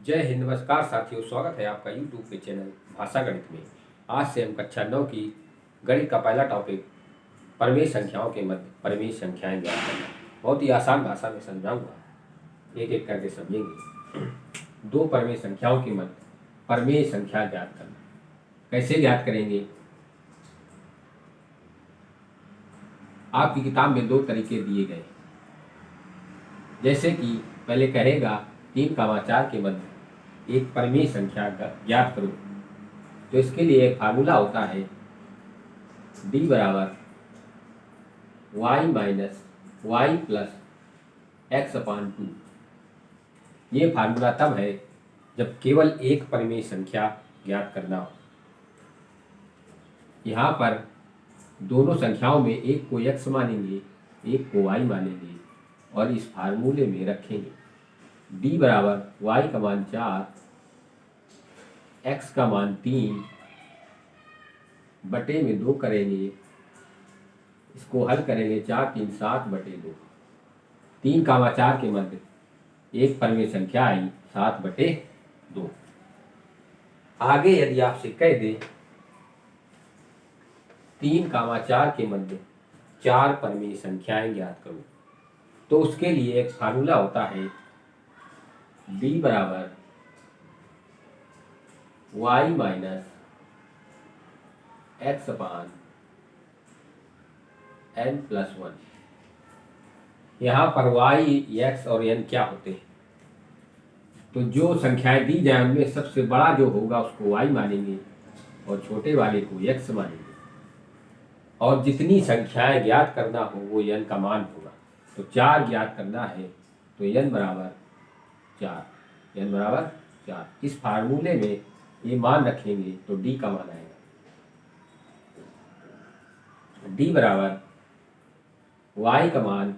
जय हिंद। नमस्कार साथियों, स्वागत है आपका यूट्यूब के चैनल भाषा गणित में। आज से हम कक्षा 9 की गणित का पहला टॉपिक परमेय संख्याओं के मध्य परमेय संख्याएं ज्ञात करना। बहुत ही आसान भाषा में समझाऊंगा, एक एक करके समझेंगे। दो परमेय संख्याओं के मध्य परमेय संख्या ज्ञात करना। कैसे ज्ञात करेंगे? आपकी किताब में दो तरीके दिए गए, जैसे कि पहले कहेगा 3,4 के मध्य एक परमेय संख्या ज्ञात करो। तो इसके लिए एक फार्मूला होता है d बराबर y minus Y plus x/2। ये फार्मूला तब है जब केवल एक परमेय संख्या ज्ञात करना हो। यहाँ पर दोनों संख्याओं में एक को x मानेंगे, एक को y मानेंगे और इस फार्मूले में रखेंगे। d बराबर y का मान 4, x का मान 3 बटे में 2 करेंगे। इसको हल करेंगे, 4 3 7 बटे 2। 3,4 के मध्य एक परमेय संख्या आई 7 बटे 2। आगे यदि आपसे कह दे 3,4 के मध्य 4 परमेय संख्याएं ज्ञात करो, तो उसके लिए एक फार्मूला होता है d बराबर y माइनस x/n+1। यहाँ पर y, x और n क्या होते हैं? तो जो संख्याएं दी जाए उनमें सबसे बड़ा जो होगा उसको y मानेंगे और छोटे वाले को x मानेंगे। और जितनी संख्याएं ज्ञात करना हो वो n का मान होगा। तो 4 ज्ञात करना है तो n बराबर 4। इस फार्मूले में ये मान रखेंगे तो d का मान आएगा। d बराबर y का मान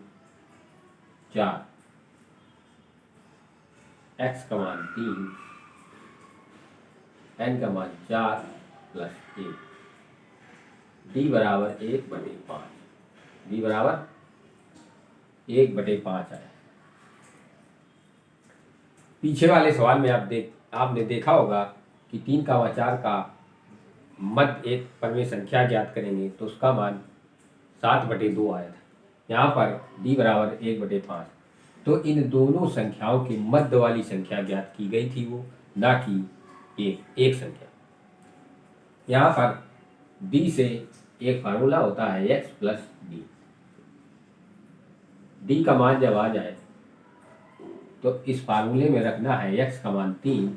4, x का मान 3, n का मान 4 प्लस 1। d बराबर 1/5। d बराबर 1/5 आया। पीछे वाले सवाल में आपने देखा होगा कि 3,4 का मध्य एक परमेय संख्या ज्ञात करेंगे तो उसका मान 7/2 आया था। यहाँ पर d बराबर 1/5। तो इन दोनों संख्याओं के मध्य वाली संख्या ज्ञात की गई थी, वो ना कि एक संख्या। यहाँ पर d से एक फार्मूला होता है x प्लस d। d का मान जब आ जाए तो इस फार्मूले में रखना है x का मान 3,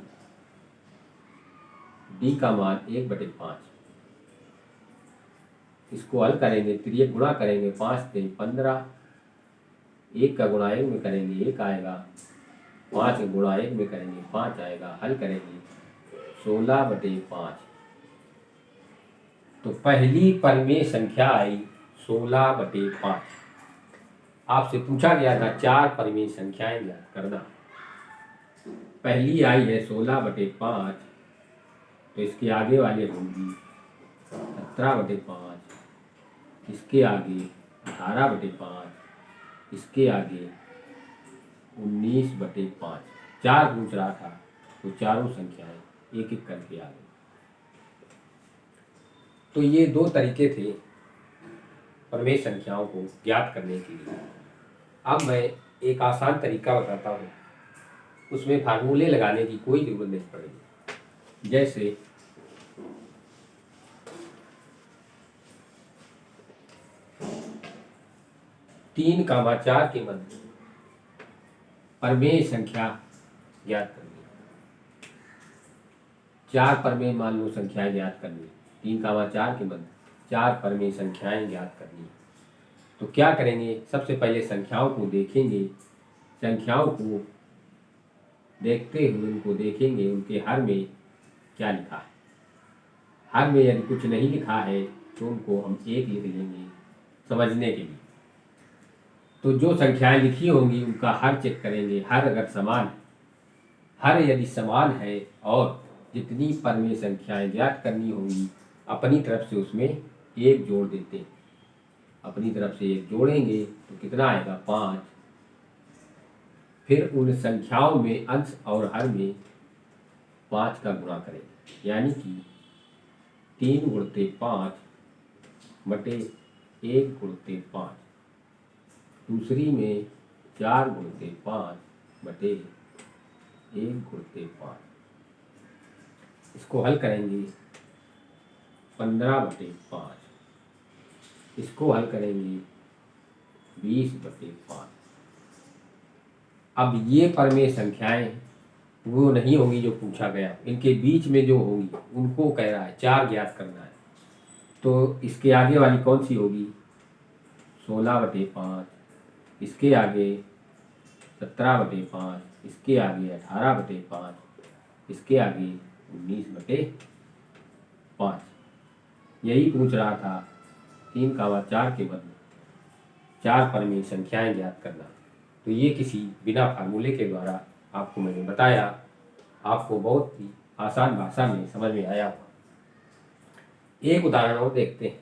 d का मान 1/5। इसको हल करेंगे, त्रियक गुणा करेंगे, 5 3 15। 1 का गुणा 1 में करेंगे 1 आएगा, 5 गुणा 1 में करेंगे 5 आएगा। हल करेंगे 16/5। तो पहली परमेय संख्या आई 16/5। आपसे पूछा गया था 4 परमेय संख्याएं ज्ञात करना। पहली आई है 16/5, तो इसके आगे वाले होंगी 17/5, इसके आगे 18/5, इसके आगे 19/5। 4 पूछ रहा था तो चारों संख्याएं एक एक करके आ गई। तो ये दो तरीके थे परमेय संख्याओं को ज्ञात करने के लिए। अब मैं एक आसान तरीका बताता हूँ, उसमें फार्मूले लगाने की कोई जरूरत नहीं पड़ेगी। जैसे तीन कामा 4 के मध्य परमेय संख्या ज्ञात करनी। 4 परमेय मान लो संख्याएं ज्ञात करनी। 3,4 के मध्य 4 परमेय संख्याएं ज्ञात करनी। तो क्या करेंगे? सबसे पहले संख्याओं को देखेंगे। संख्याओं को देखते हुए उनको देखेंगे, उनके हर में क्या लिखा है। हर में यदि कुछ नहीं लिखा है तो उनको हम 1 लिख लेंगे समझने के लिए। तो जो संख्याएं लिखी होंगी उनका हर चेक करेंगे। हर अगर समान, हर यदि समान है और जितनी परमेय संख्याएं ज्ञात करनी होंगी अपनी तरफ से उसमें 1 जोड़ देते हैं। अपनी तरफ से 1 जोड़ेंगे तो कितना आएगा? 5। फिर उन संख्याओं में अंश और हर में 5 का गुणा करेंगे, यानी कि 3 गुणते 5 बटे 1 गुणते 5। दूसरी में 4 गुणते 5 बटे 1 गुणते 5। इसको हल करेंगे 15 बटे 5। इसको हल करेंगे 20 बटे 5। अब ये परमेय संख्याएं वो नहीं होंगी जो पूछा गया, इनके बीच में जो होंगी उनको कह रहा है 4 ज्ञात करना है। तो इसके आगे वाली कौन सी होगी? 16 बटे 5, इसके आगे 17 बटे 5, इसके आगे 18 बटे 5, इसके आगे 19 बटे 5। यही पूछ रहा था 3, 4 के बदले 4 परमेय संख्याएं ज्ञात करना। तो ये किसी बिना फार्मूले के द्वारा आपको मैंने बताया, आपको बहुत ही आसान भाषा में समझ में आया। एक उदाहरण और देखते हैं।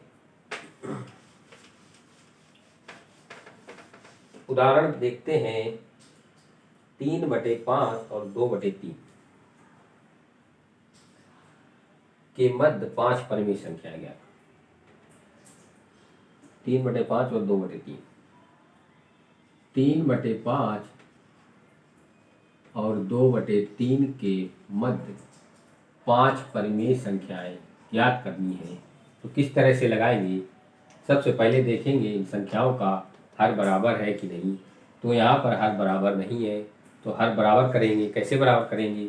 उदाहरण देखते हैं 3 बटे 5 और 2 बटे 3 के मध्य 5 परमेय संख्याएं ज्ञात। 3 बटे 5 और 2 बटे 3। 3 बटे 5 और 2 बटे 3 के मध्य 5 परिमेय संख्याएं ज्ञात करनी है। तो किस तरह से लगाएंगे? सबसे पहले देखेंगे इन संख्याओं का हर बराबर है कि नहीं। तो यहाँ पर हर बराबर नहीं है, तो हर बराबर करेंगे। कैसे बराबर करेंगे?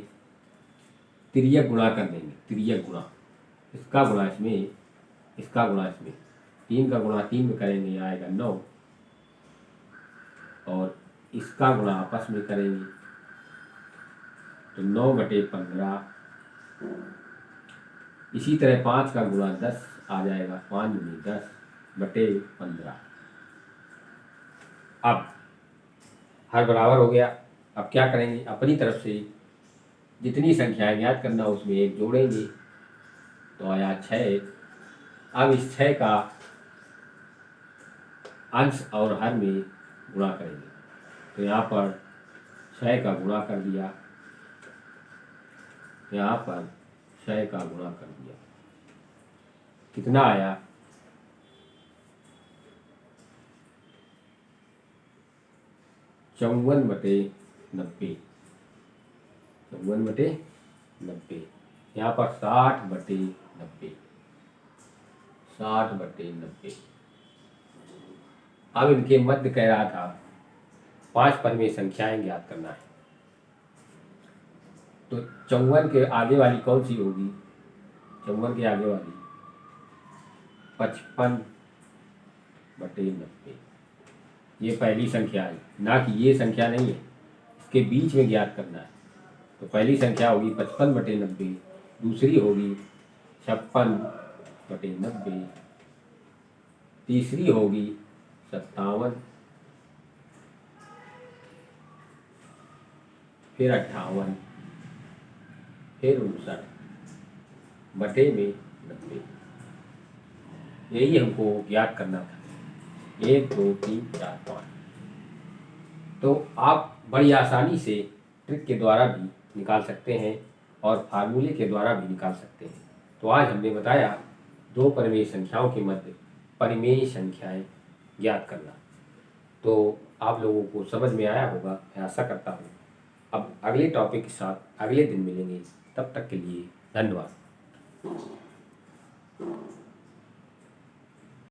तिर्यक गुणा कर देंगे। तिर्यक गुणा, इसका गुणा इसमें, इसका गुणा इसमें। 3 का गुणा 3 में करेंगे, आएगा 9, और इसका गुणा आपस में करेंगे तो 9 बटे 15। इसी तरह 5 का गुणा 10 आ जाएगा, 5 दूनी 10 बटे 15। अब हर बराबर हो गया। अब क्या करेंगे? अपनी तरफ से जितनी संख्याएं ज्ञात करना उसमें एक जोड़ेंगे, तो आया 6। अब इस 6 का अंश और हर में गुणा करेंगे। तो यहाँ पर 6 का गुणा कर दिया, यहाँ पर 6 का गुणा कर दिया, कितना आया? 54 बटे 90। 54 बटे 90। यहाँ पर 60 बटे 90। 60 बटे 90। अब इनके मध्य कह रहा था 5 परमेय संख्याएं ज्ञात करना है। तो 54 के आगे वाली कौन सी होगी? 54 के आगे वाली 55 बटे 90। ये पहली संख्या है, ना कि ये संख्या नहीं है, इसके बीच में ज्ञात करना है। तो पहली संख्या होगी 55 बटे 90, दूसरी होगी 56 बटे 90, तीसरी होगी 57, फिर 58, फिर 59 बटे में 90। यही हमको ज्ञात करना था। 1 2 3 4 5। तो आप बड़ी आसानी से ट्रिक के द्वारा भी निकाल सकते हैं और फार्मूले के द्वारा भी निकाल सकते हैं। तो आज हमने बताया 2 परिमेय संख्याओं के मध्य परिमेय संख्याएं ज्ञात करना। तो आप लोगों को समझ में आया होगा, मैं आशा करता हूँ। अब अगले टॉपिक के साथ अगले दिन मिलेंगे, तब तक के लिए धन्यवाद।